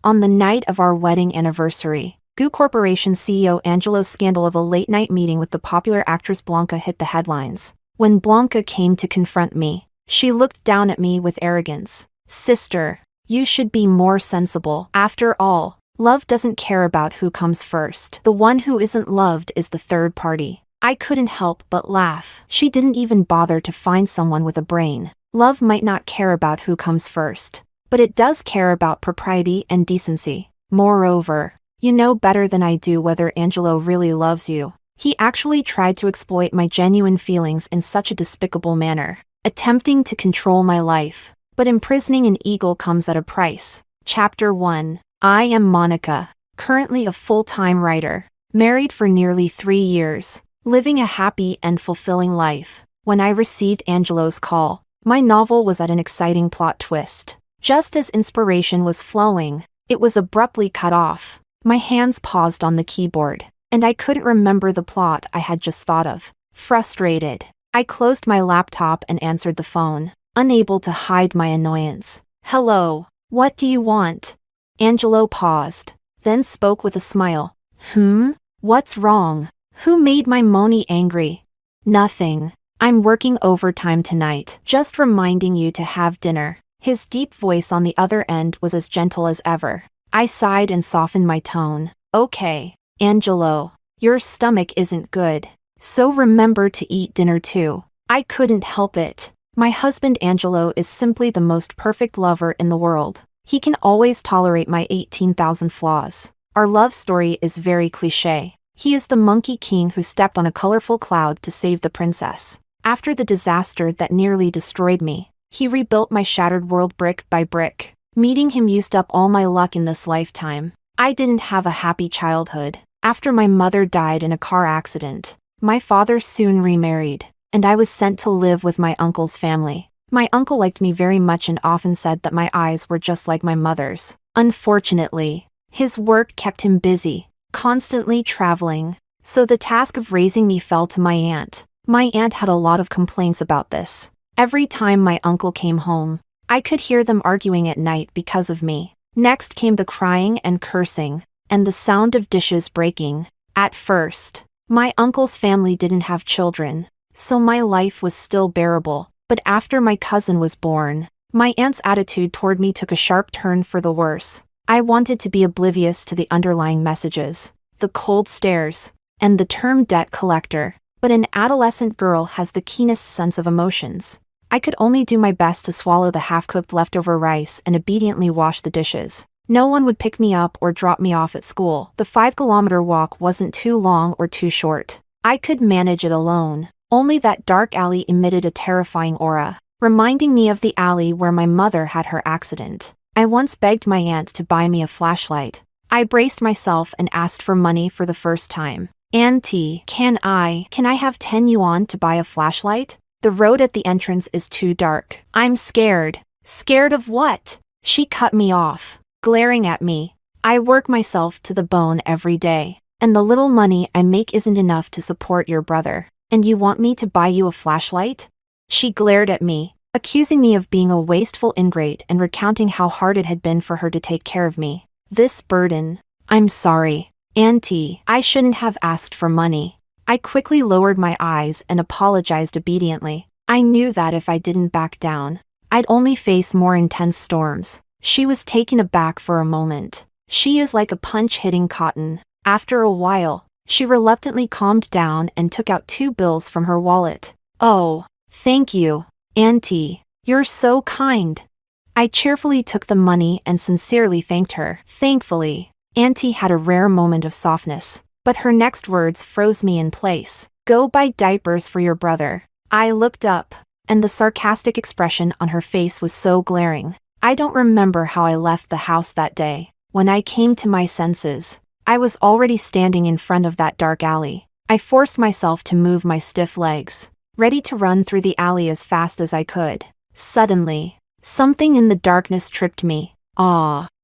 On the night of our wedding anniversary, Goo Corporation CEO Angelo's scandal of a late-night meeting with the popular actress Blanca hit the headlines. When Blanca came to confront me, she looked down at me with arrogance. "Sister, you should be more sensible. After all, love doesn't care about who comes first. The one who isn't loved is the third party." I couldn't help but laugh. She didn't even bother to find someone with a brain. Love might not care about who comes first, but it does care about propriety and decency. Moreover, you know better than I do whether Angelo really loves you. He actually tried to exploit my genuine feelings in such a despicable manner, attempting to control my life. But imprisoning an eagle comes at a price. Chapter 1. I am Monica, currently a full-time writer, married for nearly 3 years, living a happy and fulfilling life. When I received Angelo's call, my novel was at an exciting plot twist. Just as inspiration was flowing, it was abruptly cut off. My hands paused on the keyboard, and I couldn't remember the plot I had just thought of. Frustrated, I closed my laptop and answered the phone, unable to hide my annoyance. "Hello, what do you want?" Angelo paused, then spoke with a smile. What's wrong? Who made my Moni angry?" "Nothing. I'm working overtime tonight, just reminding you to have dinner." His deep voice on the other end was as gentle as ever. I sighed and softened my tone. "Okay, Angelo, your stomach isn't good, so remember to eat dinner too." I couldn't help it. My husband Angelo is simply the most perfect lover in the world. He can always tolerate my 18,000 flaws. Our love story is very cliché. He is the monkey king who stepped on a colorful cloud to save the princess. After the disaster that nearly destroyed me, he rebuilt my shattered world brick by brick. Meeting him used up all my luck in this lifetime. I didn't have a happy childhood. After my mother died in a car accident, my father soon remarried, and I was sent to live with my uncle's family. My uncle liked me very much and often said that my eyes were just like my mother's. Unfortunately, his work kept him busy, constantly traveling, so the task of raising me fell to my aunt. My aunt had a lot of complaints about this. Every time my uncle came home, I could hear them arguing at night because of me. Next came the crying and cursing, and the sound of dishes breaking. At first, my uncle's family didn't have children, so my life was still bearable. But after my cousin was born, my aunt's attitude toward me took a sharp turn for the worse. I wanted to be oblivious to the underlying messages, the cold stares, and the term debt collector. But an adolescent girl has the keenest sense of emotions. I could only do my best to swallow the half-cooked leftover rice and obediently wash the dishes. No one would pick me up or drop me off at school. The 5-kilometer walk wasn't too long or too short. I could manage it alone. Only that dark alley emitted a terrifying aura, reminding me of the alley where my mother had her accident. I once begged my aunt to buy me a flashlight. I braced myself and asked for money for the first time. "Auntie, can I have 10 yuan to buy a flashlight? The road at the entrance is too dark." "I'm scared." "Scared of what?" She cut me off, glaring at me. "I work myself to the bone every day, and the little money I make isn't enough to support your brother. And you want me to buy you a flashlight?" She glared at me, accusing me of being a wasteful ingrate and recounting how hard it had been for her to take care of me. This burden. "I'm sorry, Auntie, I shouldn't have asked for money." I quickly lowered my eyes and apologized obediently. I knew that if I didn't back down, I'd only face more intense storms. She was taken aback for a moment. She is like a punch hitting cotton. After a while, she reluctantly calmed down and took out 2 bills from her wallet. "Oh, thank you, Auntie. You're so kind." I cheerfully took the money and sincerely thanked her. Thankfully, Auntie had a rare moment of softness, but her next words froze me in place. "Go buy diapers for your brother." I looked up, and the sarcastic expression on her face was so glaring. I don't remember how I left the house that day. When I came to my senses, I was already standing in front of that dark alley. I forced myself to move my stiff legs, ready to run through the alley as fast as I could. Suddenly, something in the darkness tripped me.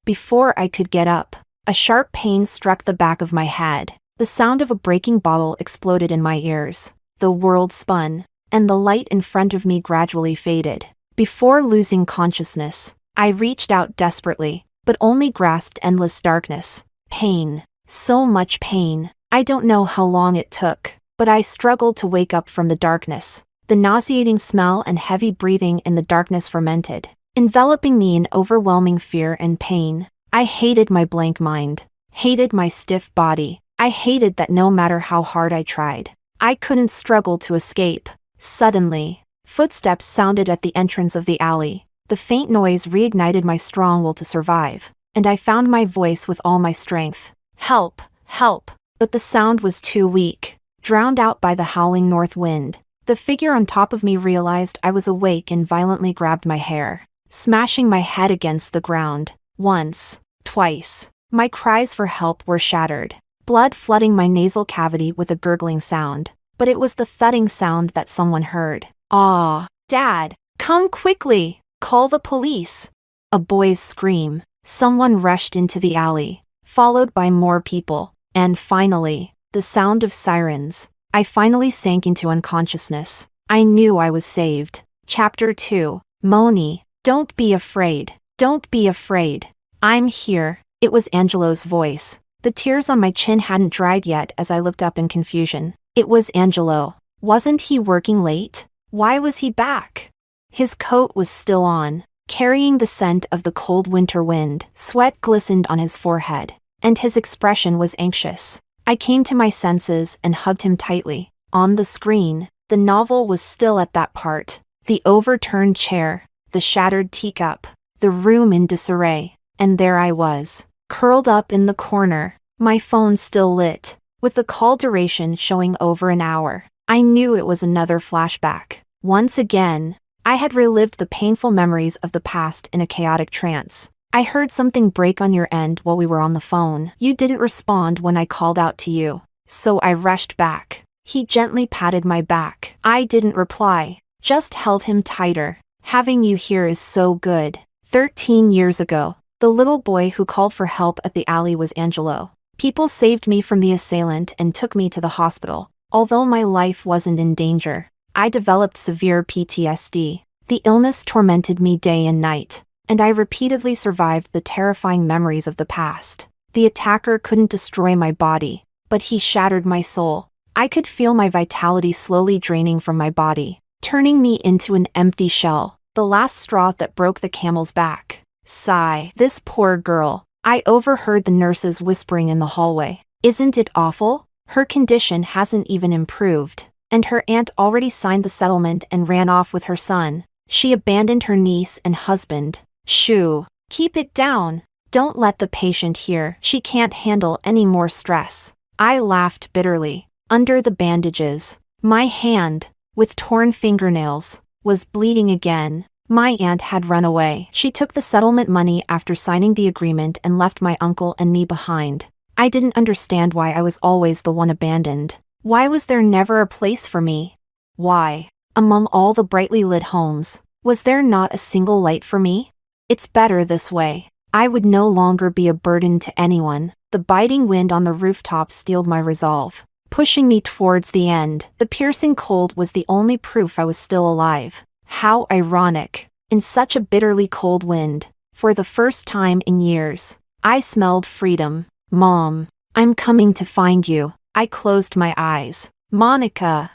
Before I could get up, a sharp pain struck the back of my head. The sound of a breaking bottle exploded in my ears. The world spun, and the light in front of me gradually faded. Before losing consciousness, I reached out desperately, but only grasped endless darkness. Pain. So much pain. I don't know how long it took, but I struggled to wake up from the darkness. The nauseating smell and heavy breathing in the darkness fermented, enveloping me in overwhelming fear and pain. I hated my blank mind, hated my stiff body. I hated that no matter how hard I tried, I couldn't struggle to escape. Suddenly, footsteps sounded at the entrance of the alley. The faint noise reignited my strong will to survive, and I found my voice with all my strength. Help! Help! But the sound was too weak, drowned out by the howling north wind. The figure on top of me realized I was awake and violently grabbed my hair, smashing my head against the ground. Once, twice, my cries for help were shattered, blood flooding my nasal cavity with a gurgling sound. But it was the thudding sound that someone heard. "Ah, Dad, come quickly! Call the police!" A boy's scream. Someone rushed into the alley, followed by more people, and finally, the sound of sirens. I finally sank into unconsciousness. I knew I was saved. Chapter 2. Moni, don't be afraid. Don't be afraid. I'm here. It was Angelo's voice. The tears on my chin hadn't dried yet as I looked up in confusion. It was Angelo. Wasn't he working late? Why was he back? His coat was still on, carrying the scent of the cold winter wind. Sweat glistened on his forehead, and his expression was anxious. I came to my senses and hugged him tightly. On the screen, the novel was still at that part. The overturned chair, the shattered teacup, the room in disarray. And there I was, curled up in the corner, my phone still lit, with the call duration showing over an hour. I knew it was another flashback. Once again, I had relived the painful memories of the past in a chaotic trance. I heard something break on your end while we were on the phone. You didn't respond when I called out to you, so I rushed back. He gently patted my back. I didn't reply, just held him tighter. Having you here is so good. 13 years ago, the little boy who called for help at the alley was Angelo. People saved me from the assailant and took me to the hospital. Although my life wasn't in danger, I developed severe PTSD. The illness tormented me day and night, and I repeatedly survived the terrifying memories of the past. The attacker couldn't destroy my body, but he shattered my soul. I could feel my vitality slowly draining from my body, turning me into an empty shell, the last straw that broke the camel's back. Sigh. This poor girl. I overheard the nurses whispering in the hallway. Isn't it awful? Her condition hasn't even improved, and her aunt already signed the settlement and ran off with her son. She abandoned her niece and husband. Shoo. Keep it down. Don't let the patient hear. She can't handle any more stress. I laughed bitterly. Under the bandages, my hand, with torn fingernails, was bleeding again. My aunt had run away. She took the settlement money after signing the agreement and left my uncle and me behind. I didn't understand why I was always the one abandoned. Why was there never a place for me? Why, among all the brightly lit homes, was there not a single light for me? It's better this way. I would no longer be a burden to anyone. The biting wind on the rooftop steeled my resolve, pushing me towards the end. The piercing cold was the only proof I was still alive. How ironic. In such a bitterly cold wind, for the first time in years, I smelled freedom. Mom, I'm coming to find you. I closed my eyes. Monica.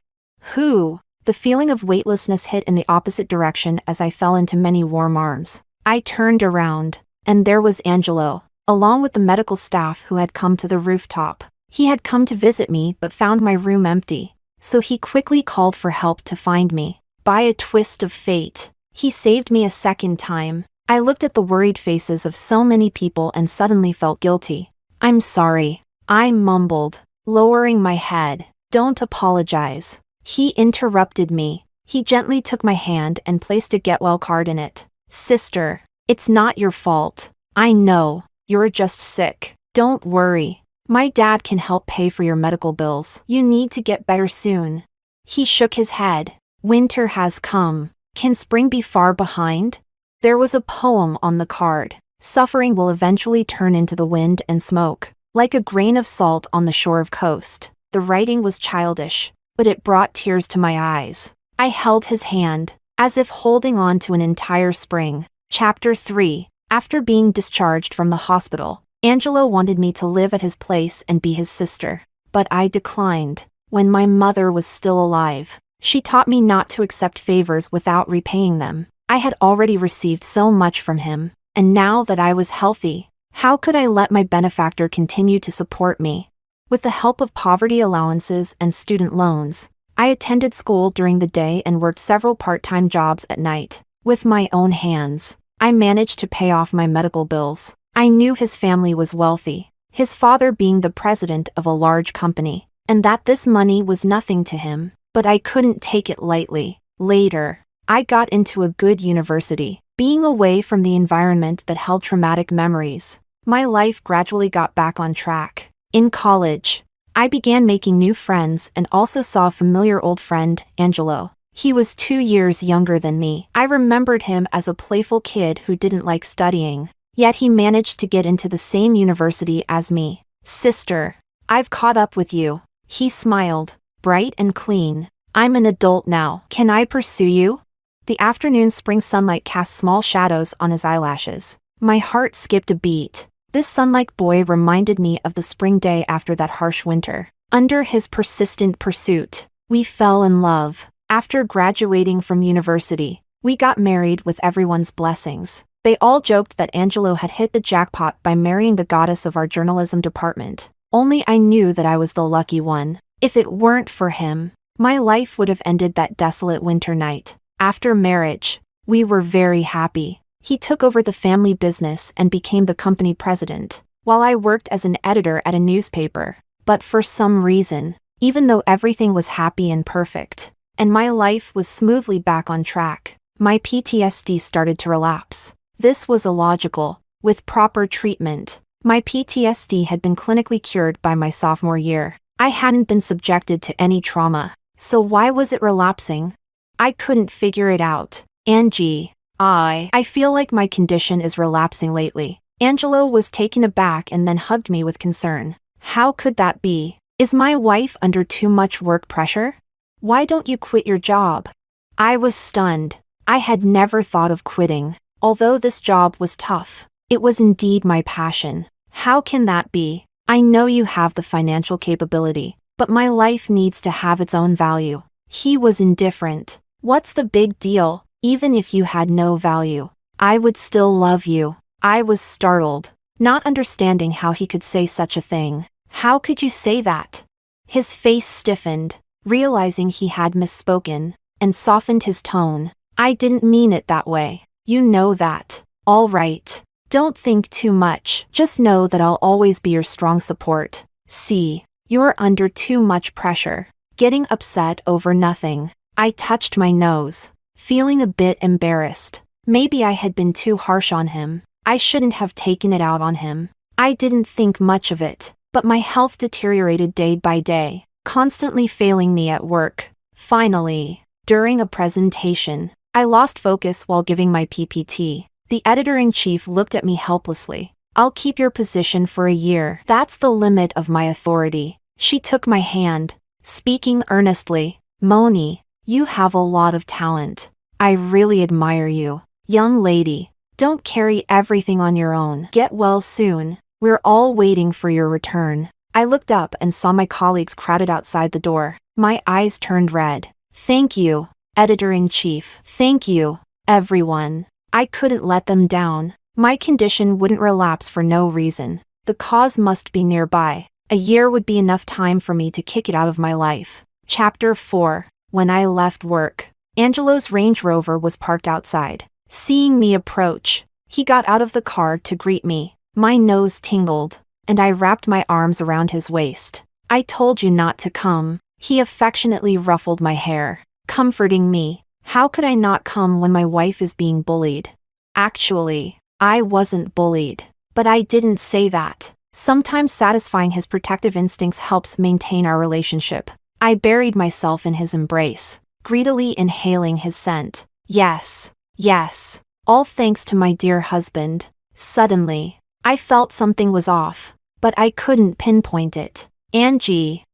Who? The feeling of weightlessness hit in the opposite direction as I fell into many warm arms. I turned around, and there was Angelo, along with the medical staff who had come to the rooftop. He had come to visit me but found my room empty, so he quickly called for help to find me. By a twist of fate, he saved me a second time. I looked at the worried faces of so many people and suddenly felt guilty. I'm sorry, I mumbled, lowering my head. Don't apologize. He interrupted me. He gently took my hand and placed a get well card in it. Sister, it's not your fault. I know, you're just sick. Don't worry. My dad can help pay for your medical bills. You need to get better soon. He shook his head. Winter has come. Can spring be far behind? There was a poem on the card. Suffering will eventually turn into the wind and smoke, like a grain of salt on the shore of coast. The writing was childish, but it brought tears to my eyes. I held his hand, as if holding on to an entire spring. Chapter 3. After being discharged from the hospital, Angelo wanted me to live at his place and be his sister. But I declined. When my mother was still alive, she taught me not to accept favors without repaying them. I had already received so much from him, and now that I was healthy, how could I let my benefactor continue to support me? With the help of poverty allowances and student loans, I attended school during the day and worked several part-time jobs at night. With my own hands, I managed to pay off my medical bills. I knew his family was wealthy, his father being the president of a large company, and that this money was nothing to him, but I couldn't take it lightly. Later, I got into a good university. Being away from the environment that held traumatic memories, my life gradually got back on track. In college, I began making new friends and also saw a familiar old friend, Angelo. He was 2 years younger than me. I remembered him as a playful kid who didn't like studying, yet he managed to get into the same university as me. Sister, I've caught up with you. He smiled, bright and clean. I'm an adult now. Can I pursue you? The afternoon spring sunlight cast small shadows on his eyelashes. My heart skipped a beat. This sun-like boy reminded me of the spring day after that harsh winter. Under his persistent pursuit, we fell in love. After graduating from university, we got married with everyone's blessings. They all joked that Angelo had hit the jackpot by marrying the goddess of our journalism department. Only I knew that I was the lucky one. If it weren't for him, my life would have ended that desolate winter night. After marriage, we were very happy. He took over the family business and became the company president, while I worked as an editor at a newspaper. But for some reason, even though everything was happy and perfect, and my life was smoothly back on track, my PTSD started to relapse. This was illogical. With proper treatment, my PTSD had been clinically cured by my sophomore year. I hadn't been subjected to any trauma, so why was it relapsing? I couldn't figure it out. Angie, I feel like my condition is relapsing lately. Angelo was taken aback and then hugged me with concern. How could that be? Is my wife under too much work pressure? Why don't you quit your job? I was stunned. I had never thought of quitting. Although this job was tough, it was indeed my passion. How can that be? I know you have the financial capability, but my life needs to have its own value. He was indifferent. What's the big deal? Even if you had no value, I would still love you. I was startled, not understanding how he could say such a thing. How could you say that? His face stiffened, realizing he had misspoken, and softened his tone. I didn't mean it that way. You know that. All right. Don't think too much. Just know that I'll always be your strong support. See, you're under too much pressure. Getting upset over nothing. I touched my nose, feeling a bit embarrassed. Maybe I had been too harsh on him. I shouldn't have taken it out on him. I didn't think much of it, but my health deteriorated day by day, constantly failing me at work. Finally, during a presentation, I lost focus while giving my PPT. The editor-in-chief looked at me helplessly. I'll keep your position for a year. That's the limit of my authority. She took my hand, speaking earnestly. Moni, you have a lot of talent. I really admire you. Young lady, don't carry everything on your own. Get well soon. We're all waiting for your return. I looked up and saw my colleagues crowded outside the door. My eyes turned red. Thank you, editor-in-chief. Thank you, everyone. I couldn't let them down. My condition wouldn't relapse for no reason. The cause must be nearby. A year would be enough time for me to kick it out of my life. Chapter 4. When I left work, Angelo's Range Rover was parked outside. Seeing me approach, he got out of the car to greet me. My nose tingled, and I wrapped my arms around his waist. I told you not to come. He affectionately ruffled my hair, comforting me. How could I not come when my wife is being bullied? Actually, I wasn't bullied, but I didn't say that. Sometimes satisfying his protective instincts helps maintain our relationship. I buried myself in his embrace, greedily inhaling his scent. Yes, yes, all thanks to my dear husband. Suddenly, I felt something was off, but I couldn't pinpoint it. Angie,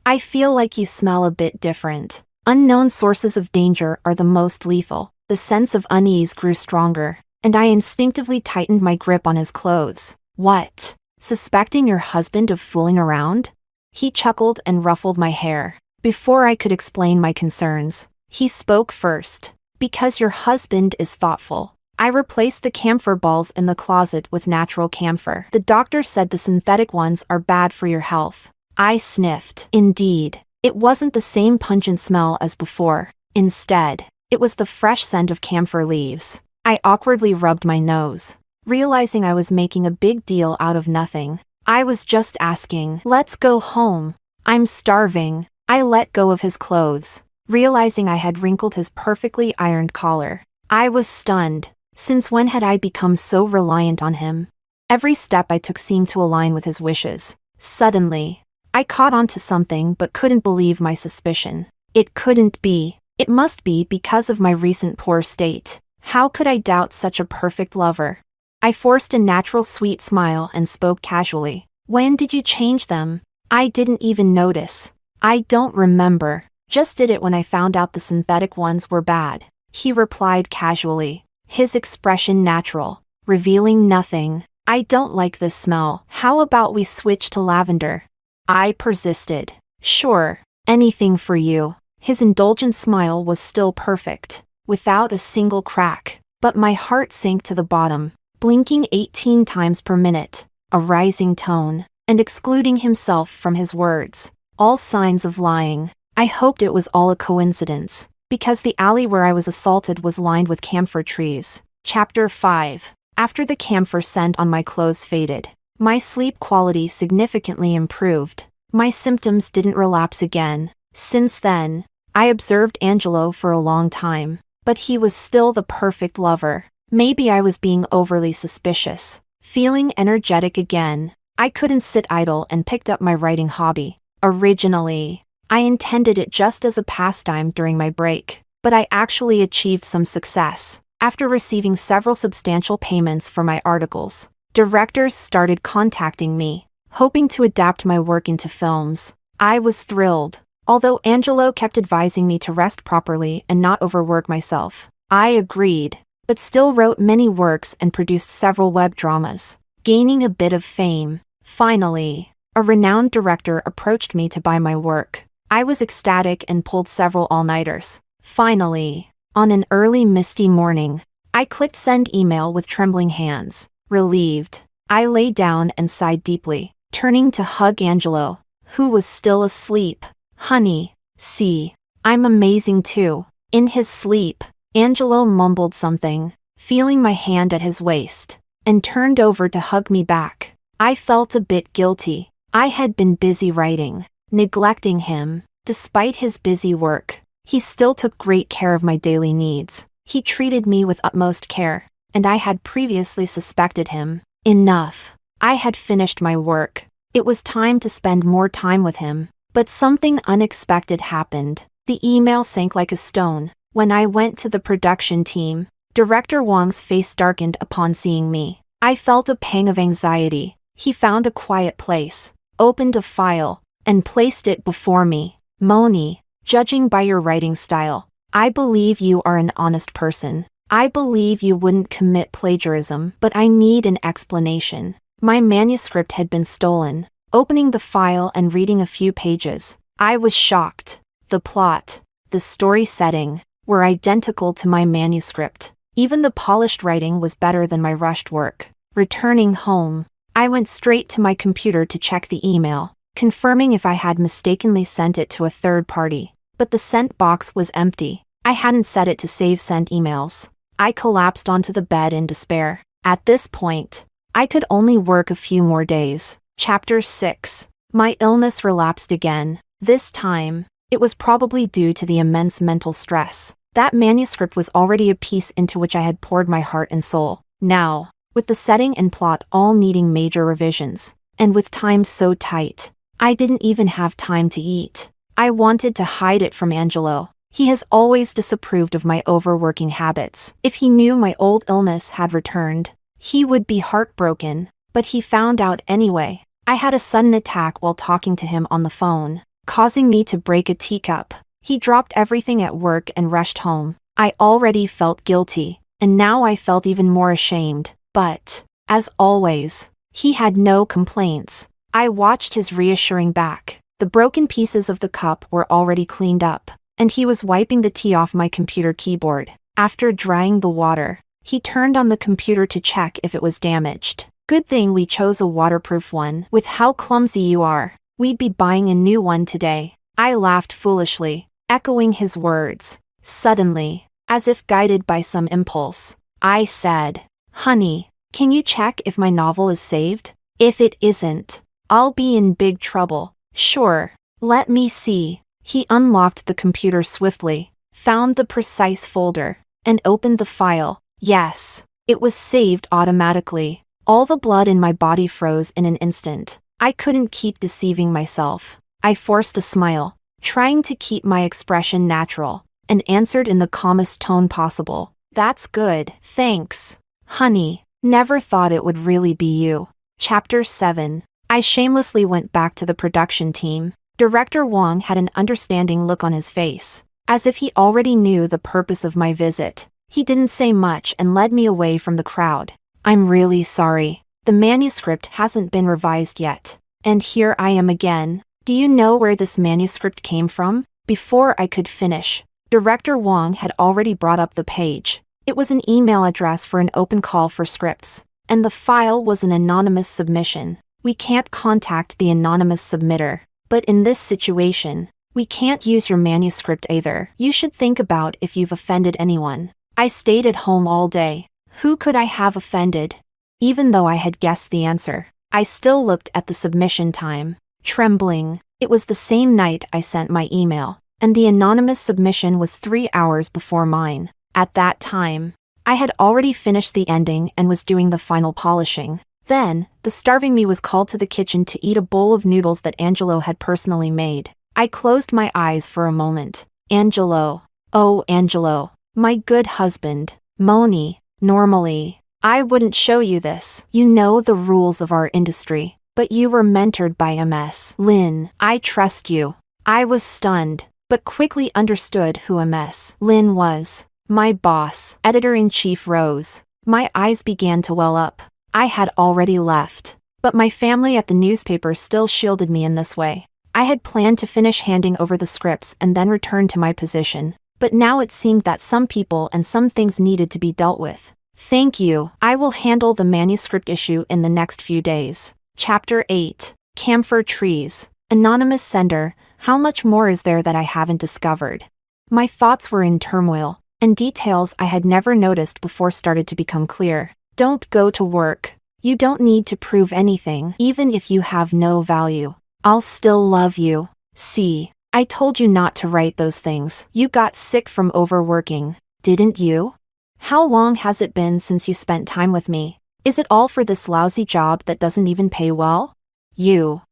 I feel like you smell a bit different. Unknown sources of danger are the most lethal. The sense of unease grew stronger. and I instinctively tightened my grip on his clothes. What? Suspecting your husband of fooling around? He chuckled and ruffled my hair. Before I could explain my concerns, he spoke first. Because your husband is thoughtful. I replaced the camphor balls in the closet with natural camphor. The doctor said the synthetic ones are bad for your health. I sniffed. Indeed, it wasn't the same pungent smell as before. Instead, it was the fresh scent of camphor leaves. I awkwardly rubbed my nose, realizing I was making a big deal out of nothing. I was just asking. Let's go home. I'm starving. I let go of his clothes, realizing I had wrinkled his perfectly ironed collar. I was stunned. Since when had I become so reliant on him? Every step I took seemed to align with his wishes. Suddenly, I caught on to something but couldn't believe my suspicion. It couldn't be. It must be because of my recent poor state. How could I doubt such a perfect lover? I forced a natural sweet smile and spoke casually. When did you change them? I didn't even notice. I don't remember. Just did it when I found out the synthetic ones were bad. He replied casually, his expression natural, revealing nothing. I don't like this smell. How about we switch to lavender? I persisted. Sure, anything for you. His indulgent smile was still perfect, without a single crack, but my heart sank to the bottom, blinking 18 times per minute, a rising tone, and excluding himself from his words. All signs of lying. I hoped it was all a coincidence, because the alley where I was assaulted was lined with camphor trees. Chapter 5. After the camphor scent on my clothes faded, my sleep quality significantly improved. My symptoms didn't relapse again. Since then, I observed Angelo for a long time, but he was still the perfect lover. Maybe I was being overly suspicious. Feeling energetic again, I couldn't sit idle and picked up my writing hobby. Originally, I intended it just as a pastime during my break, but I actually achieved some success. After receiving several substantial payments for my articles, directors started contacting me, hoping to adapt my work into films. I was thrilled. Although Angelo kept advising me to rest properly and not overwork myself, I agreed, but still wrote many works and produced several web dramas, gaining a bit of fame. Finally, a renowned director approached me to buy my work. I was ecstatic and pulled several all-nighters. Finally, on an early misty morning, I clicked send email with trembling hands. Relieved, I lay down and sighed deeply, turning to hug Angelo, who was still asleep. Honey, see, I'm amazing too. In his sleep, Angelo mumbled something, feeling my hand at his waist, and turned over to hug me back. I felt a bit guilty. I had been busy writing, neglecting him. Despite his busy work, he still took great care of my daily needs. He treated me with utmost care, and I had previously suspected him. Enough. I had finished my work. It was time to spend more time with him. But something unexpected happened. The email sank like a stone. When I went to the production team, Director Wong's face darkened upon seeing me. I felt a pang of anxiety. He found a quiet place, opened a file, and placed it before me. Moni, judging by your writing style, I believe you are an honest person. I believe you wouldn't commit plagiarism, but I need an explanation. My manuscript had been stolen. Opening the file and reading a few pages, I was shocked. The plot, the story setting, were identical to my manuscript. Even the polished writing was better than my rushed work. Returning home, I went straight to my computer to check the email, confirming if I had mistakenly sent it to a third party. But the sent box was empty. I hadn't set it to save sent emails. I collapsed onto the bed in despair. At this point, I could only work a few more days. Chapter 6. My illness relapsed again. This time, it was probably due to the immense mental stress. That manuscript was already a piece into which I had poured my heart and soul. Now, with the setting and plot all needing major revisions, and with time so tight, I didn't even have time to eat. I wanted to hide it from Angelo. He has always disapproved of my overworking habits. If he knew my old illness had returned, he would be heartbroken, but he found out anyway. I had a sudden attack while talking to him on the phone, causing me to break a teacup. He dropped everything at work and rushed home. I already felt guilty. and now I felt even more ashamed. But, as always, he had no complaints. I watched his reassuring back. The broken pieces of the cup were already cleaned up, and he was wiping the tea off my computer keyboard. After drying the water, he turned on the computer to check if it was damaged. Good thing we chose a waterproof one. With how clumsy you are, we'd be buying a new one today. I laughed foolishly, echoing his words. Suddenly, as if guided by some impulse, I said, "Honey, can you check if my novel is saved? If it isn't, I'll be in big trouble." "Sure, let me see." He unlocked the computer swiftly, found the precise folder, and opened the file. Yes, it was saved automatically. All the blood in my body froze in an instant. I couldn't keep deceiving myself. I forced a smile, trying to keep my expression natural, and answered in the calmest tone possible. "That's good, thanks. Honey, never thought it would really be you." Chapter 7. I shamelessly went back to the production team. Director Wong had an understanding look on his face, as if he already knew the purpose of my visit. He didn't say much and led me away from the crowd. "I'm really sorry. The manuscript hasn't been revised yet. And here I am again. Do you know where this manuscript came from?" Before I could finish, Director Wong had already brought up the page. It was an email address for an open call for scripts, and the file was an anonymous submission. We can't contact the anonymous submitter, but in this situation, we can't use your manuscript either. You should think about if you've offended anyone. I stayed at home all day. Who could I have offended? Even though I had guessed the answer, I still looked at the submission time, trembling. It was the same night I sent my email, and the anonymous submission was 3 hours before mine. At that time, I had already finished the ending and was doing the final polishing. Then, the starving me was called to the kitchen to eat a bowl of noodles that Angelo had personally made. I closed my eyes for a moment. Angelo. Oh, Angelo. My good husband. Moni. Normally, I wouldn't show you this. You know the rules of our industry. But you were mentored by MS Lin. I trust you. I was stunned, but quickly understood who MS Lin was. My boss, Editor-in-Chief Rose. My eyes began to well up. I had already left, but my family at the newspaper still shielded me in this way. I had planned to finish handing over the scripts and then return to my position, but now it seemed that some people and some things needed to be dealt with. Thank you. I will handle the manuscript issue in the next few days. Chapter 8. Camphor Trees. Anonymous sender. How much more is there that I haven't discovered? My thoughts were in turmoil, and details I had never noticed before started to become clear. Don't go to work. You don't need to prove anything, even if you have no value. I'll still love you. See, I told you not to write those things. You got sick from overworking, didn't you? How long has it been since you spent time with me? Is it all for this lousy job that doesn't even pay well? You.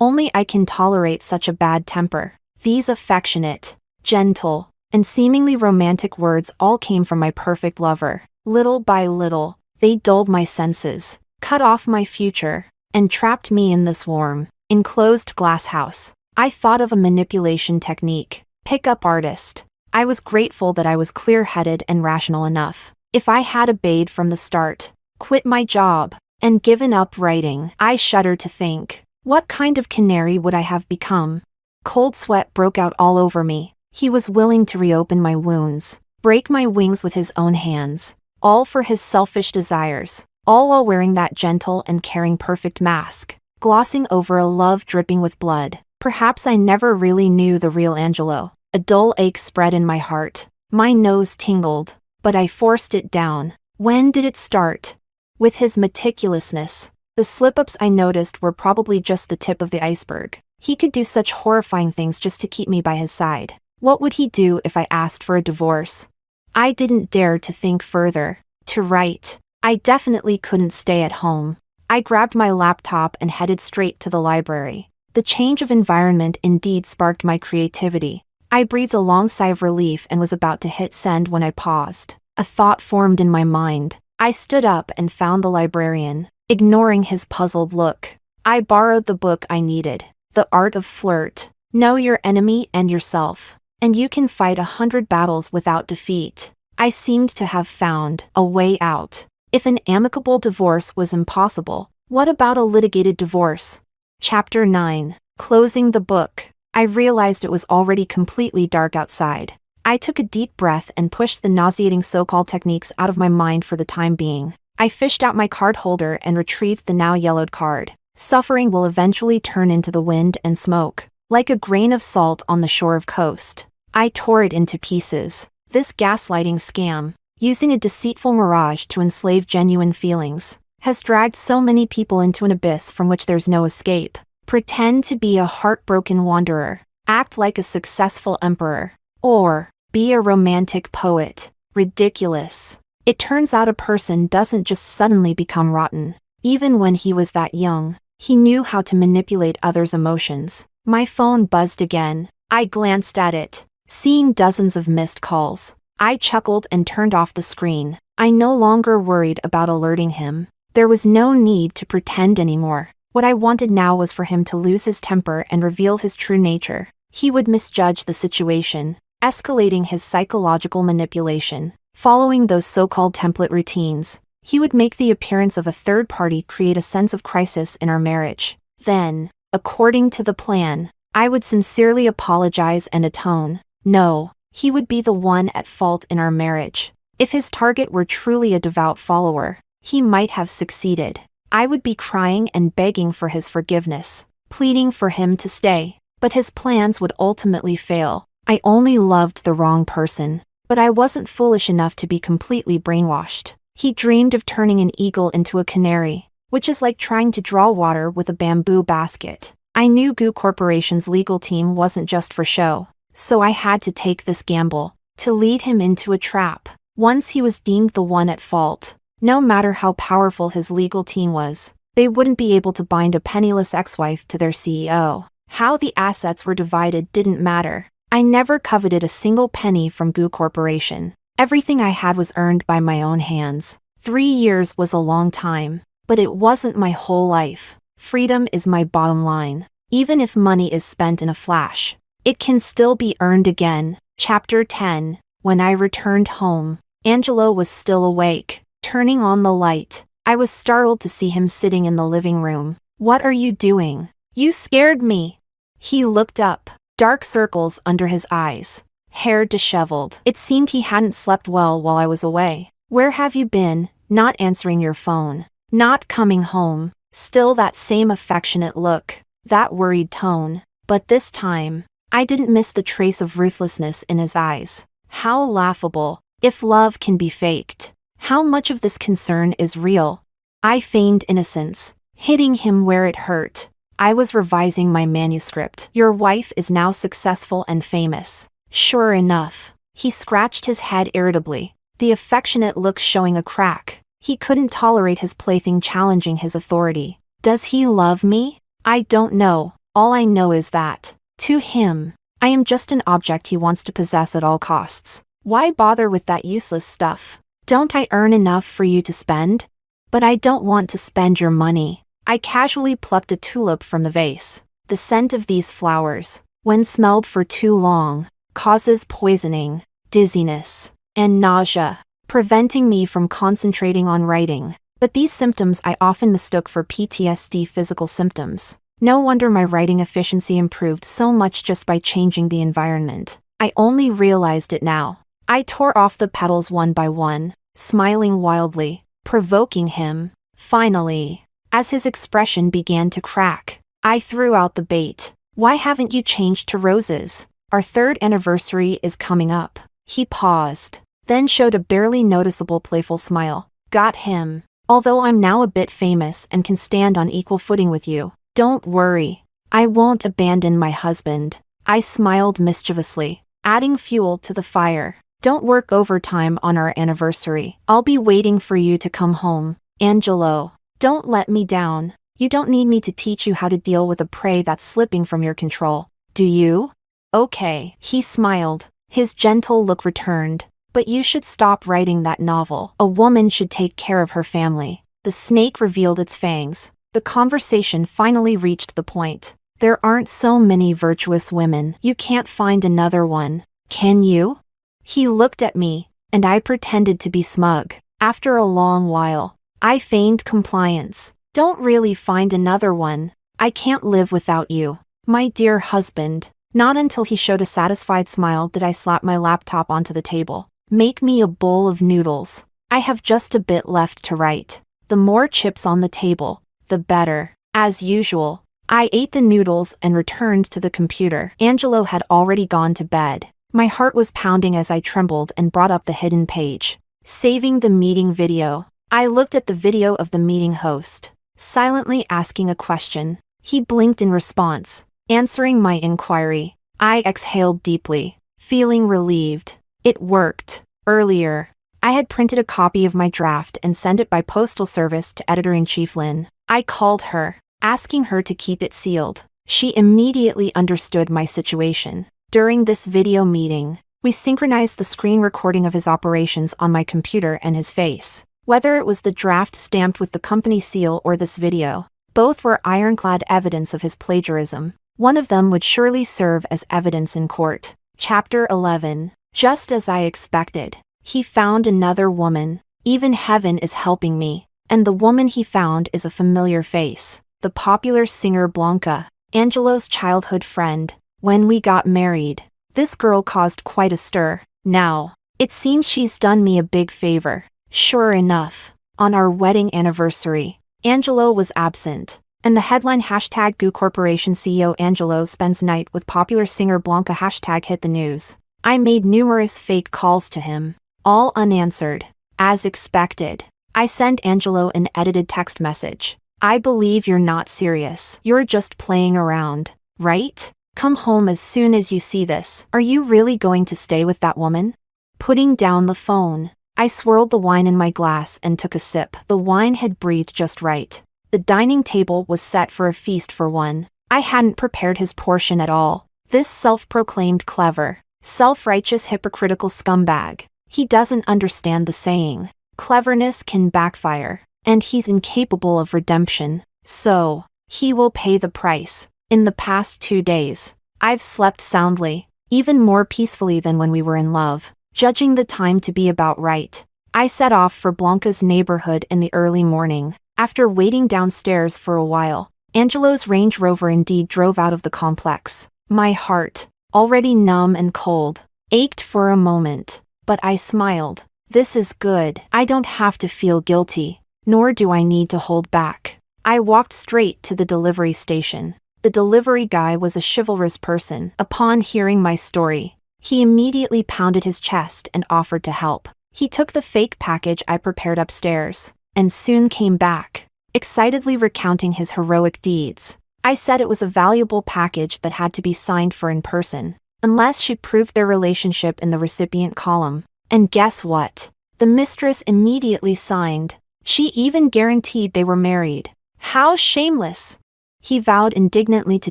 Only I can tolerate such a bad temper. These affectionate, gentle, and seemingly romantic words all came from my perfect lover. Little by little, they dulled my senses, cut off my future, and trapped me in this warm, enclosed glass house. I thought of a manipulation technique. Pickup artist. I was grateful that I was clear-headed and rational enough. If I had obeyed from the start, quit my job, and given up writing, I shudder to think, what kind of canary would I have become? Cold sweat broke out all over me. He was willing to reopen my wounds, break my wings with his own hands, all for his selfish desires, all while wearing that gentle and caring perfect mask, glossing over a love dripping with blood. Perhaps I never really knew the real Angelo. A dull ache spread in my heart. My nose tingled, but I forced it down. When did it start? With his meticulousness. The slip-ups I noticed were probably just the tip of the iceberg. He could do such horrifying things just to keep me by his side. What would he do if I asked for a divorce? I didn't dare to think further. To write. I definitely couldn't stay at home. I grabbed my laptop and headed straight to the library. The change of environment indeed sparked my creativity. I breathed a long sigh of relief and was about to hit send when I paused. A thought formed in my mind. I stood up and found the librarian, ignoring his puzzled look. I borrowed the book I needed. The Art of Flirt. Know your enemy and yourself, and you can fight 100 battles without defeat. I seemed to have found a way out. If an amicable divorce was impossible, what about a litigated divorce? Chapter 9. Closing the book. I realized it was already completely dark outside. I took a deep breath and pushed the nauseating so-called techniques out of my mind for the time being. I fished out my card holder and retrieved the now yellowed card. Suffering will eventually turn into the wind and smoke, like a grain of salt on the shore of coast. I tore it into pieces. This gaslighting scam, using a deceitful mirage to enslave genuine feelings, has dragged so many people into an abyss from which there's no escape. Pretend to be a heartbroken wanderer, act like a successful emperor, or be a romantic poet. Ridiculous. It turns out a person doesn't just suddenly become rotten. Even when he was that young, he knew how to manipulate others' emotions. My phone buzzed again. I glanced at it, seeing dozens of missed calls. I chuckled and turned off the screen. I no longer worried about alerting him. There was no need to pretend anymore. What I wanted now was for him to lose his temper and reveal his true nature. He would misjudge the situation, escalating his psychological manipulation. Following those so-called template routines, he would make the appearance of a third party create a sense of crisis in our marriage. Then, according to the plan, I would sincerely apologize and atone. No, he would be the one at fault in our marriage. If his target were truly a devout follower, he might have succeeded. I would be crying and begging for his forgiveness, pleading for him to stay. But his plans would ultimately fail. I only loved the wrong person, but I wasn't foolish enough to be completely brainwashed. He dreamed of turning an eagle into a canary, which is like trying to draw water with a bamboo basket. I knew Goo Corporation's legal team wasn't just for show, so I had to take this gamble, to lead him into a trap. Once he was deemed the one at fault, no matter how powerful his legal team was, they wouldn't be able to bind a penniless ex-wife to their CEO. How the assets were divided didn't matter. I never coveted a single penny from Goo Corporation. Everything I had was earned by my own hands. 3 years was a long time, but it wasn't my whole life. Freedom is my bottom line. Even if money is spent in a flash, it can still be earned again. Chapter 10. When I returned home, Angelo was still awake, turning on the light. I was startled to see him sitting in the living room. "What are you doing? You scared me." He looked up, dark circles under his eyes, hair disheveled. It seemed he hadn't slept well while I was away. "Where have you been? Not answering your phone. Not coming home." Still that same affectionate look, that worried tone. But this time, I didn't miss the trace of ruthlessness in his eyes. How laughable. If love can be faked, how much of this concern is real? I feigned innocence, hitting him where it hurt. I was revising my manuscript. "Your wife is now successful and famous." Sure enough, he scratched his head irritably, the affectionate look showing a crack. He couldn't tolerate his plaything challenging his authority. Does he love me? I don't know. All I know is that, to him, I am just an object he wants to possess at all costs. Why bother with that useless stuff? Don't I earn enough for you to spend? But I don't want to spend your money. I casually plucked a tulip from the vase. The scent of these flowers, when smelled for too long, causes poisoning, dizziness, and nausea, preventing me from concentrating on writing. But these symptoms I often mistook for PTSD physical symptoms. No wonder my writing efficiency improved so much just by changing the environment. I only realized it now. I tore off the petals one by one, smiling wildly, provoking him. Finally, as his expression began to crack, I threw out the bait. "Why haven't you changed to roses? Our 3rd anniversary is coming up." He paused, then showed a barely noticeable playful smile. "Got him. Although I'm now a bit famous and can stand on equal footing with you, don't worry. I won't abandon my husband." I smiled mischievously, adding fuel to the fire. "Don't work overtime on our anniversary. I'll be waiting for you to come home. Angelo, don't let me down. You don't need me to teach you how to deal with a prey that's slipping from your control, do you?" "Okay." He smiled, his gentle look returned. "But you should stop writing that novel. A woman should take care of her family." The snake revealed its fangs. The conversation finally reached the point. "There aren't so many virtuous women. You can't find another one, can you?" He looked at me, and I pretended to be smug. After a long while, I feigned compliance. Don't really find another one. I can't live without you, my dear husband. Not until he showed a satisfied smile did I slap my laptop onto the table. Make me a bowl of noodles. I have just a bit left to write. The more chips on the table, the better. As usual, I ate the noodles and returned to the computer. Angelo had already gone to bed. My heart was pounding as I trembled and brought up the hidden page. Saving the meeting video. I looked at the video of the meeting host, silently asking a question. He blinked in response, answering my inquiry. I exhaled deeply, feeling relieved. It worked. Earlier, I had printed a copy of my draft and sent it by postal service to Editor-in-Chief Lynn. I called her, asking her to keep it sealed. She immediately understood my situation. During this video meeting, we synchronized the screen recording of his operations on my computer and his face. Whether it was the draft stamped with the company seal or this video, both were ironclad evidence of his plagiarism. One of them would surely serve as evidence in court. Chapter 11. Just as I expected, he found another woman. Even heaven is helping me. And the woman he found is a familiar face. The popular singer Blanca, Angelo's childhood friend. When we got married, this girl caused quite a stir. Now, it seems she's done me a big favor. Sure enough, on our wedding anniversary, Angelo was absent, and the headline hashtag Goo Corporation CEO Angelo spends night with popular singer Blanca hashtag hit the news. I made numerous fake calls to him, all unanswered. As expected, I sent Angelo an edited text message. I believe you're not serious. You're just playing around, right? Come home as soon as you see this. Are you really going to stay with that woman? Putting down the phone, I swirled the wine in my glass and took a sip. The wine had breathed just right. The dining table was set for a feast for one. I hadn't prepared his portion at all. This self-proclaimed clever, self-righteous hypocritical scumbag. He doesn't understand the saying, cleverness can backfire, and he's incapable of redemption. So, he will pay the price. In the past 2 days, I've slept soundly, even more peacefully than when we were in love. Judging the time to be about right, I set off for Blanca's neighborhood in the early morning. After waiting downstairs for a while, Angelo's Range Rover indeed drove out of the complex. My heart, already numb and cold, ached for a moment, but I smiled. This is good. I don't have to feel guilty, nor do I need to hold back. I walked straight to the delivery station. The delivery guy was a chivalrous person. Upon hearing my story, he immediately pounded his chest and offered to help. He took the fake package I prepared upstairs, and soon came back, excitedly recounting his heroic deeds. I said it was a valuable package that had to be signed for in person, unless she proved their relationship in the recipient column. And guess what? The mistress immediately signed. She even guaranteed they were married. How shameless! He vowed indignantly to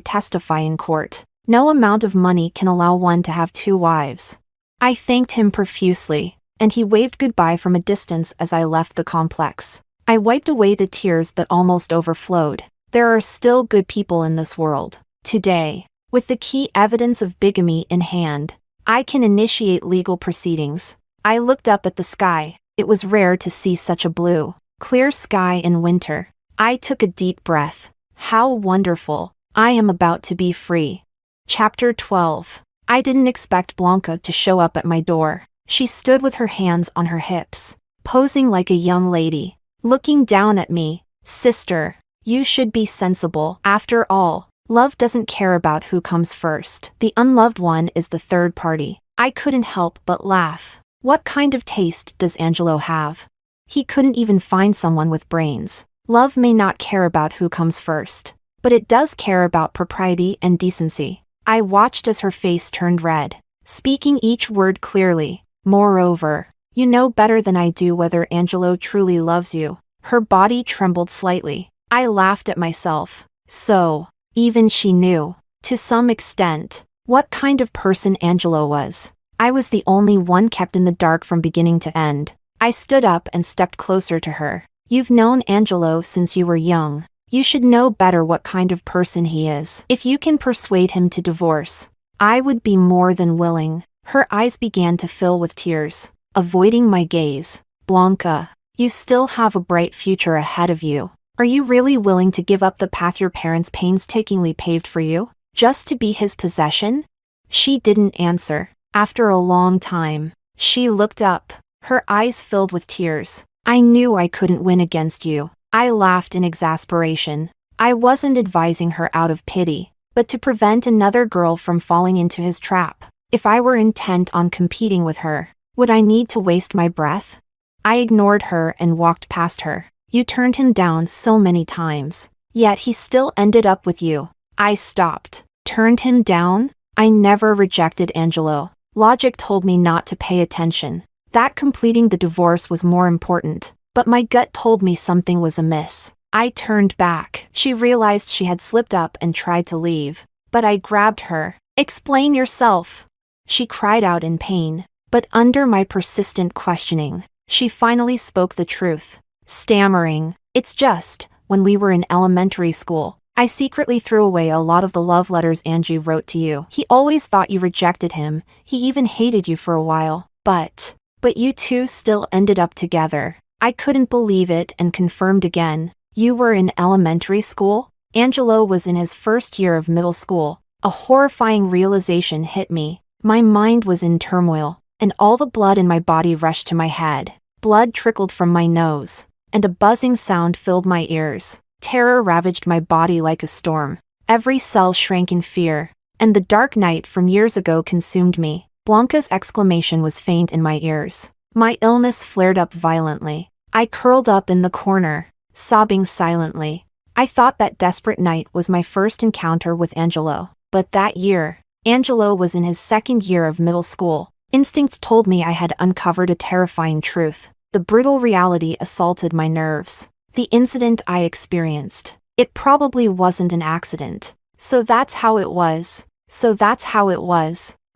testify in court. No amount of money can allow one to have 2 wives. I thanked him profusely, and he waved goodbye from a distance as I left the complex. I wiped away the tears that almost overflowed. There are still good people in this world. Today, with the key evidence of bigamy in hand, I can initiate legal proceedings. I looked up at the sky. It was rare to see such a blue, clear sky in winter. I took a deep breath. How wonderful. I am about to be free. Chapter 12. I didn't expect Blanca to show up at my door. She stood with her hands on her hips, posing like a young lady, looking down at me. Sister, you should be sensible. After all, love doesn't care about who comes first. The unloved one is the third party. I couldn't help but laugh. What kind of taste does Angelo have? He couldn't even find someone with brains. Love may not care about who comes first, but it does care about propriety and decency. I watched as her face turned red, speaking each word clearly. Moreover, you know better than I do whether Angelo truly loves you. Her body trembled slightly. I laughed at myself. So, even she knew, to some extent, what kind of person Angelo was. I was the only one kept in the dark from beginning to end. I stood up and stepped closer to her. You've known Angelo since you were young. You should know better what kind of person he is. If you can persuade him to divorce, I would be more than willing. Her eyes began to fill with tears. avoiding my gaze. Blanca, you still have a bright future ahead of you. Are you really willing to give up the path your parents painstakingly paved for you, just to be his possession? She didn't answer. After a long time, she looked up, her eyes filled with tears. I knew I couldn't win against you. I laughed in exasperation. I wasn't advising her out of pity, but to prevent another girl from falling into his trap. If I were intent on competing with her, would I need to waste my breath? I ignored her and walked past her. You turned him down so many times, yet he still ended up with you. I stopped. Turned him down? I never rejected Angelo. Logic told me not to pay attention, that completing the divorce was more important, but my gut told me something was amiss. I turned back. She realized she had slipped up and tried to leave, but I grabbed her. Explain yourself. She cried out in pain, but under my persistent questioning, she finally spoke the truth. Stammering, it's just, when we were in elementary school, I secretly threw away a lot of the love letters Angie wrote to you. He always thought you rejected him, he even hated you for a while, but you two still ended up together. I couldn't believe it and confirmed again. You were in elementary school? Angelo was in his first year of middle school. A horrifying realization hit me. My mind was in turmoil, and all the blood in my body rushed to my head. Blood trickled from my nose, and a buzzing sound filled my ears. Terror ravaged my body like a storm. Every cell shrank in fear, and the dark night from years ago consumed me. Blanca's exclamation was faint in my ears. My illness flared up violently. I curled up in the corner, sobbing silently. I thought that desperate night was my first encounter with Angelo, but that year, Angelo was in his second year of middle school. Instinct told me I had uncovered a terrifying truth. The brutal reality assaulted my nerves. The incident I experienced, it probably wasn't an accident. So that's how it was.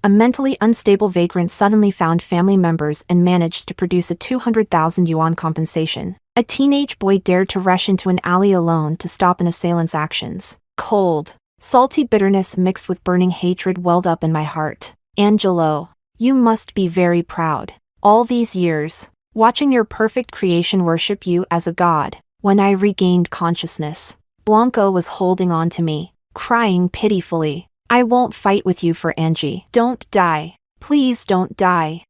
A mentally unstable vagrant suddenly found family members and managed to produce a 200,000 yuan compensation. A teenage boy dared to rush into an alley alone to stop an assailant's actions. Cold, salty bitterness mixed with burning hatred welled up in my heart. Angelo, you must be very proud. All these years, watching your perfect creation worship you as a god. When I regained consciousness, Blanca was holding on to me, crying pitifully. I won't fight with you for Angie. Don't die. Please don't die.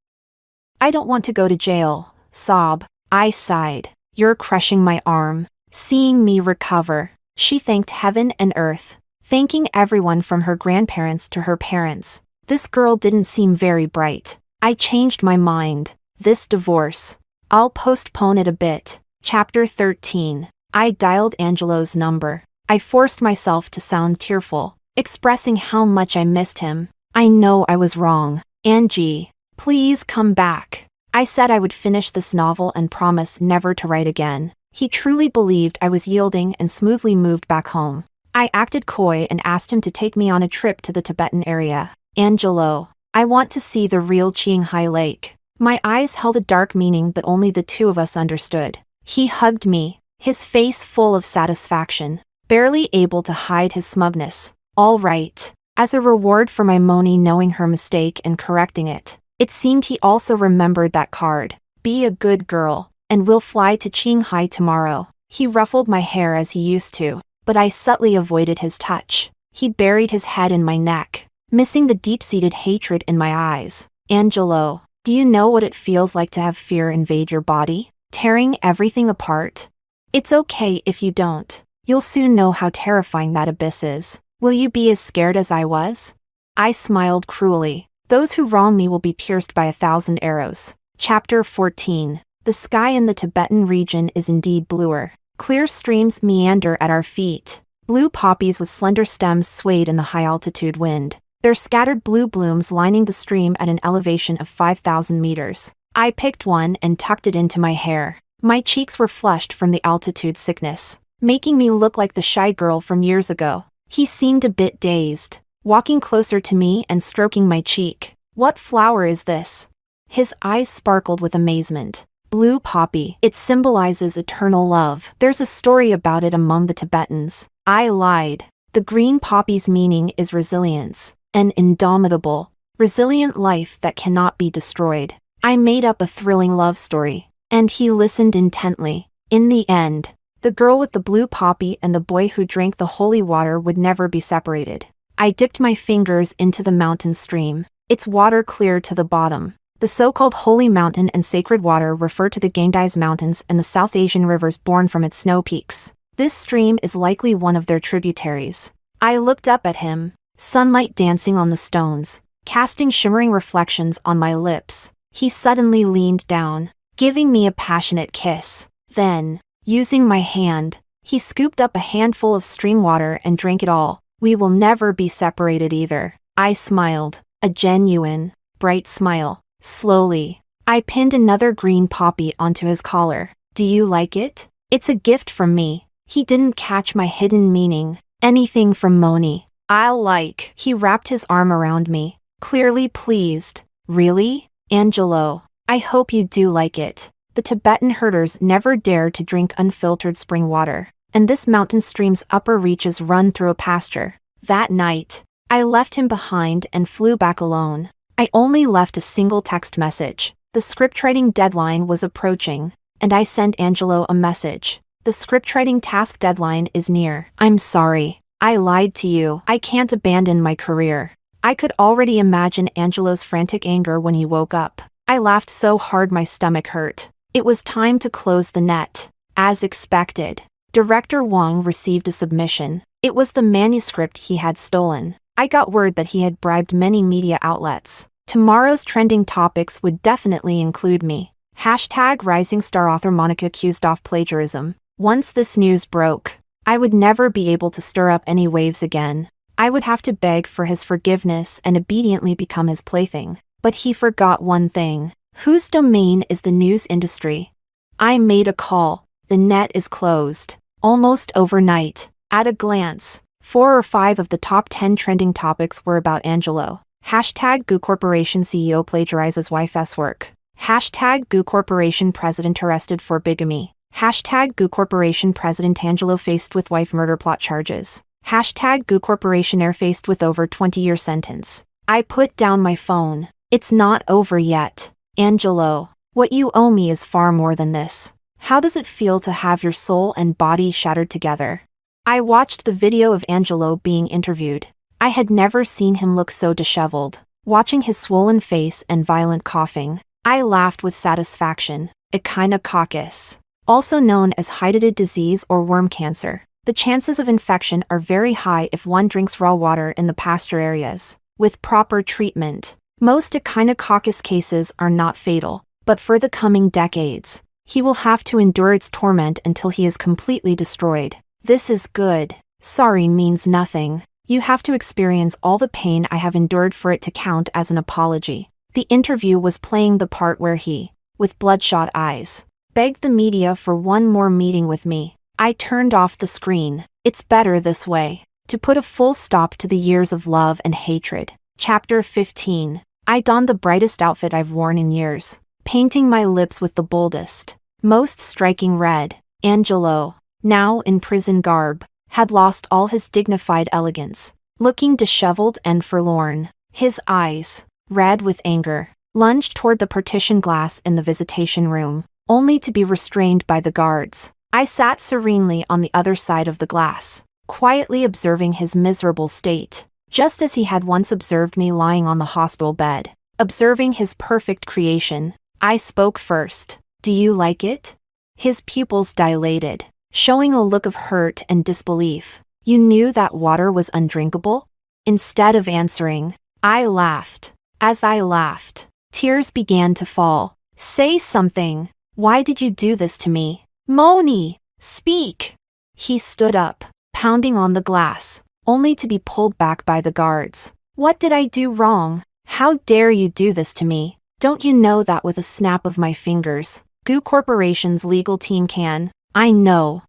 I don't want to go to jail. Sob. I sighed. You're crushing my arm. Seeing me recover, she thanked heaven and earth, thanking everyone from her grandparents to her parents. This girl didn't seem very bright. I changed my mind. This divorce, I'll postpone it a bit. Chapter 13. I dialed Angelo's number. I forced myself to sound tearful, expressing how much I missed him. I know I was wrong. Angie, please come back. I said I would finish this novel and promise never to write again. He truly believed I was yielding and smoothly moved back home. I acted coy and asked him to take me on a trip to the Tibetan area. Angelo, I want to see the real Qinghai Lake. My eyes held a dark meaning but only the two of us understood. He hugged me, his face full of satisfaction, barely able to hide his smugness. All right. As a reward for my Moni knowing her mistake and correcting it, it seemed he also remembered that card. Be a good girl, and we'll fly to Qinghai tomorrow. He ruffled my hair as he used to, but I subtly avoided his touch. He buried his head in my neck, missing the deep-seated hatred in my eyes. Angelo, do you know what it feels like to have fear invade your body, tearing everything apart? It's okay if you don't. You'll soon know how terrifying that abyss is. Will you be as scared as I was? I smiled cruelly. Those who wrong me will be pierced by 1,000 arrows. Chapter 14. The sky in the Tibetan region is indeed bluer. Clear streams meander at our feet. Blue poppies with slender stems swayed in the high-altitude wind, their scattered blue blooms lining the stream at an elevation of 5,000 meters. I picked one and tucked it into my hair. My cheeks were flushed from the altitude sickness, making me look like the shy girl from years ago. He seemed a bit dazed, walking closer to me and stroking my cheek. What flower is this? His eyes sparkled with amazement. Blue poppy. It symbolizes eternal love. There's a story about it among the Tibetans. I lied. The green poppy's meaning is resilience, an indomitable, resilient life that cannot be destroyed. I made up a thrilling love story, and he listened intently. In the end, the girl with the blue poppy and the boy who drank the holy water would never be separated. I dipped my fingers into the mountain stream. Its water clear to the bottom. The so-called holy mountain and sacred water refer to the Ganges Mountains and the South Asian rivers born from its snow peaks. This stream is likely one of their tributaries. I looked up at him, sunlight dancing on the stones, casting shimmering reflections on my lips. He suddenly leaned down, giving me a passionate kiss. Then, using my hand, he scooped up a handful of stream water and drank it all. We will never be separated either. I smiled, a genuine, bright smile. Slowly, I pinned another green poppy onto his collar. Do you like it? It's a gift from me. He didn't catch my hidden meaning. Anything from Moni. I'll like. He wrapped his arm around me, clearly pleased. Really? Angelo, I hope you do like it. The Tibetan herders never dare to drink unfiltered spring water, and this mountain stream's upper reaches run through a pasture. That night, I left him behind and flew back alone. I only left a single text message. The scriptwriting deadline was approaching, and I sent Angelo a message. The scriptwriting task deadline is near. I'm sorry. I lied to you. I can't abandon my career. I could already imagine Angelo's frantic anger when he woke up. I laughed so hard my stomach hurt. It was time to close the net. As expected, Director Wang received a submission. It was the manuscript he had stolen. I got word that he had bribed many media outlets. Tomorrow's trending topics would definitely include me. Hashtag rising star author Monica accused of plagiarism. Once this news broke, I would never be able to stir up any waves again. I would have to beg for his forgiveness and obediently become his plaything. But he forgot one thing. Whose domain is the news industry? I made a call. The net is closed. Almost overnight. At a glance, 4 or 5 of the top 10 trending topics were about Angelo. Hashtag Goo Corporation CEO plagiarizes wife's work. Hashtag Goo Corporation president arrested for bigamy. Hashtag Goo Corporation president Angelo faced with wife murder plot charges. Hashtag Goo Corporation heir faced with over 20-year sentence. I put down my phone. It's not over yet. Angelo, what you owe me is far more than this. How does it feel to have your soul and body shattered together? I watched the video of Angelo being interviewed. I had never seen him look so disheveled. Watching his swollen face and violent coughing, I laughed with satisfaction. Echinococcus, also known as hydatid disease or worm cancer. The chances of infection are very high if one drinks raw water in the pasture areas. With proper treatment, most echinococcus cases are not fatal, but for the coming decades, he will have to endure its torment until he is completely destroyed. This is good. Sorry means nothing. You have to experience all the pain I have endured for it to count as an apology. The interview was playing the part where he, with bloodshot eyes, begged the media for one more meeting with me. I turned off the screen. It's better this way. To put a full stop to the years of love and hatred. Chapter 15. I donned the brightest outfit I've worn in years, painting my lips with the boldest, most striking red. Angelo, now in prison garb, had lost all his dignified elegance, looking disheveled and forlorn. His eyes, red with anger, lunged toward the partition glass in the visitation room, only to be restrained by the guards. I sat serenely on the other side of the glass, quietly observing his miserable state, just as he had once observed me lying on the hospital bed, observing his perfect creation. I spoke first. Do you like it? His pupils dilated, showing a look of hurt and disbelief. You knew that water was undrinkable? Instead of answering, I laughed. As I laughed, tears began to fall. Say something. Why did you do this to me? Moni, speak! He stood up, pounding on the glass, only to be pulled back by the guards. What did I do wrong? How dare you do this to me? Don't you know that with a snap of my fingers, Goo Corporation's legal team can? I know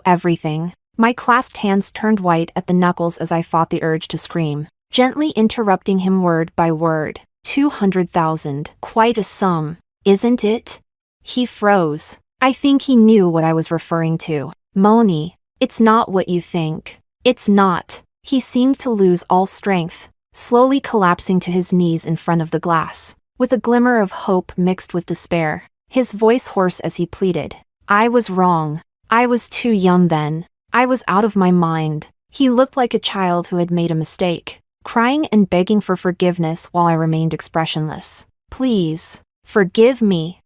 everything. My clasped hands turned white at the knuckles as I fought the urge to scream, gently interrupting him word by word. 200,000. Quite a sum, isn't it? He froze. I think he knew what I was referring to. Moni, it's not what you think. It's not. He seemed to lose all strength, slowly collapsing to his knees in front of the glass. with a glimmer of hope mixed with despair, his voice hoarse as he pleaded. I was wrong. I was too young then. I was out of my mind. He looked like a child who had made a mistake, crying and begging for forgiveness while I remained expressionless. Please, forgive me.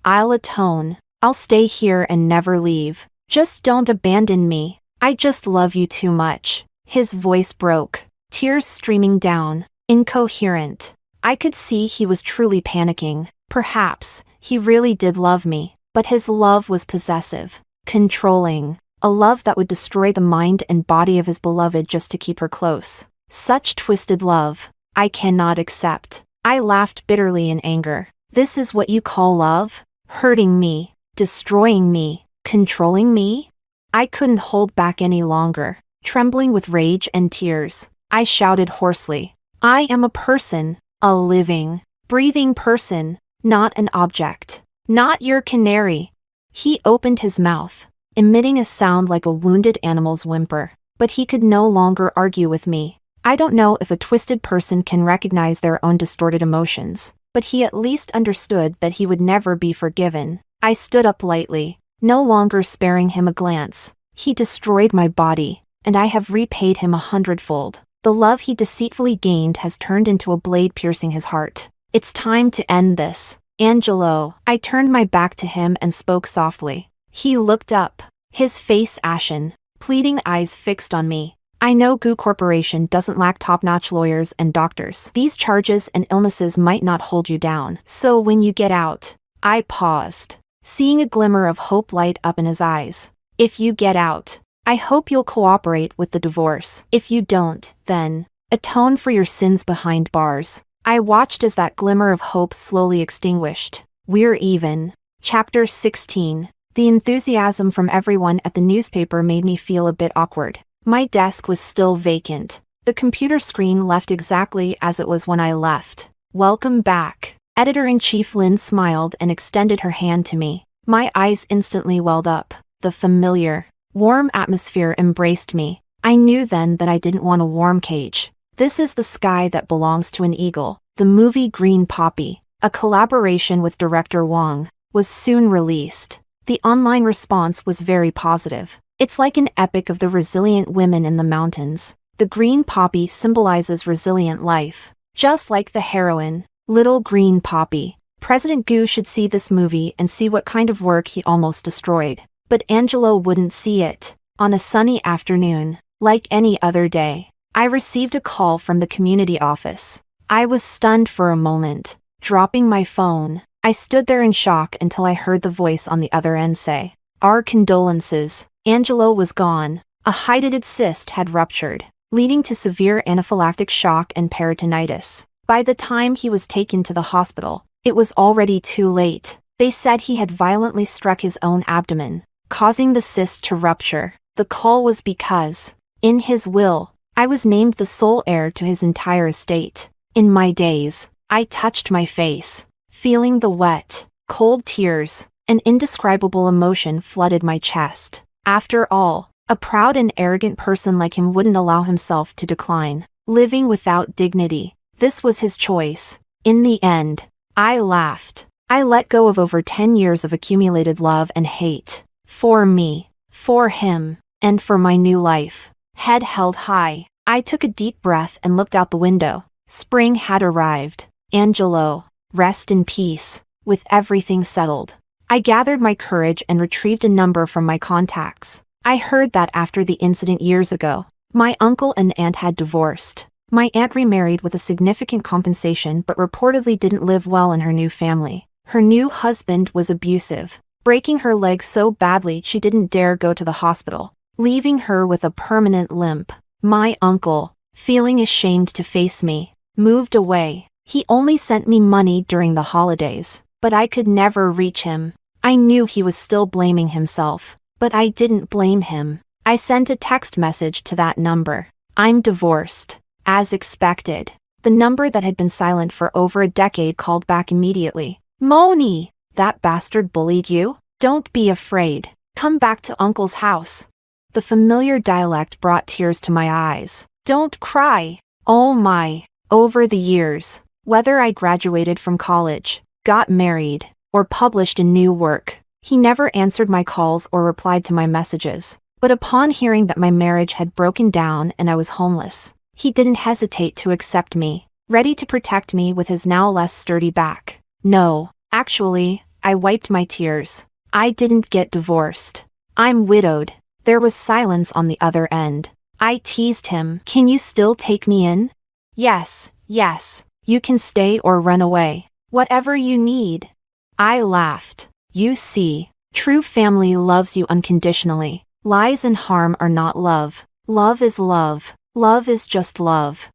I'll atone. I'll stay here and never leave. Just don't abandon me. I just love you too much. His voice broke, tears streaming down, incoherent. I could see he was truly panicking. Perhaps he really did love me, but his love was possessive, controlling, a love that would destroy the mind and body of his beloved just to keep her close. Such twisted love, I cannot accept. I laughed bitterly in anger. This is what you call love? Hurting me, destroying me, controlling me? I couldn't hold back any longer. Trembling with rage and tears, I shouted hoarsely, I am a person, a living, breathing person, not an object, not your canary. He opened his mouth, emitting a sound like a wounded animal's whimper, but he could no longer argue with me. I don't know if a twisted person can recognize their own distorted emotions, but he at least understood that he would never be forgiven. I stood up lightly, no longer sparing him a glance. He destroyed my body, and I have repaid him 100-fold. The love he deceitfully gained has turned into a blade piercing his heart. It's time to end this. Angelo. I turned my back to him and spoke softly. He looked up, his face ashen, pleading eyes fixed on me. I know GU Corporation doesn't lack top-notch lawyers and doctors. These charges and illnesses might not hold you down. So when you get out, I paused, seeing a glimmer of hope light up in his eyes. If you get out, I hope you'll cooperate with the divorce. If you don't, then atone for your sins behind bars. I watched as that glimmer of hope slowly extinguished. We're even. Chapter 16. The enthusiasm from everyone at the newspaper made me feel a bit awkward. My desk was still vacant. The computer screen left exactly as it was when I left. Welcome back. Editor-in-Chief Lynn smiled and extended her hand to me. My eyes instantly welled up. The familiar, warm atmosphere embraced me. I knew then that I didn't want a warm cage. This is the sky that belongs to an eagle. The movie Green Poppy, a collaboration with director Wong, was soon released. The online response was very positive. It's like an epic of the resilient women in the mountains. The green poppy symbolizes resilient life. Just like the heroine, Little Green Poppy. President GU should see this movie and see what kind of work he almost destroyed. But Angelo wouldn't see it. On a sunny afternoon, like any other day, I received a call from the community office. I was stunned for a moment. Dropping my phone, I stood there in shock until I heard the voice on the other end say, "Our condolences." Angelo was gone. A hydatid cyst had ruptured, leading to severe anaphylactic shock and peritonitis. By the time he was taken to the hospital, it was already too late. They said he had violently struck his own abdomen, causing the cyst to rupture. The call was because, in his will, I was named the sole heir to his entire estate. In my daze, I touched my face, feeling the wet, cold tears. An indescribable emotion flooded my chest. After all, a proud and arrogant person like him wouldn't allow himself to decline, living without dignity. This was his choice. In the end, I laughed. I let go of over 10 years of accumulated love and hate. For me, for him, and for my new life. Head held high, I took a deep breath and looked out the window. Spring had arrived. Angelo, rest in peace. With everything settled, I gathered my courage and retrieved a number from my contacts. I heard that after the incident years ago, my uncle and aunt had divorced. My aunt remarried with a significant compensation but reportedly didn't live well in her new family. Her new husband was abusive, breaking her leg so badly she didn't dare go to the hospital, leaving her with a permanent limp. My uncle, feeling ashamed to face me, moved away. He only sent me money during the holidays, but I could never reach him. I knew he was still blaming himself, but I didn't blame him. I sent a text message to that number. I'm divorced. As expected, the number that had been silent for over a decade called back immediately. Moni, that bastard bullied you? Don't be afraid. Come back to Uncle's house. The familiar dialect brought tears to my eyes. Don't cry. Oh my. Over the years, Whether I graduated from college, got married, or published a new work, he never answered my calls or replied to my messages. But upon hearing that my marriage had broken down and I was homeless, he didn't hesitate to accept me, ready to protect me with his now less sturdy back. No, actually, I wiped my tears. I didn't get divorced. I'm widowed. There was silence on the other end. I teased him. Can you still take me in? Yes, yes. You can stay or run away. Whatever you need. I laughed. You see, true family loves you unconditionally. Lies and harm are not love. Love is love. Love is just love.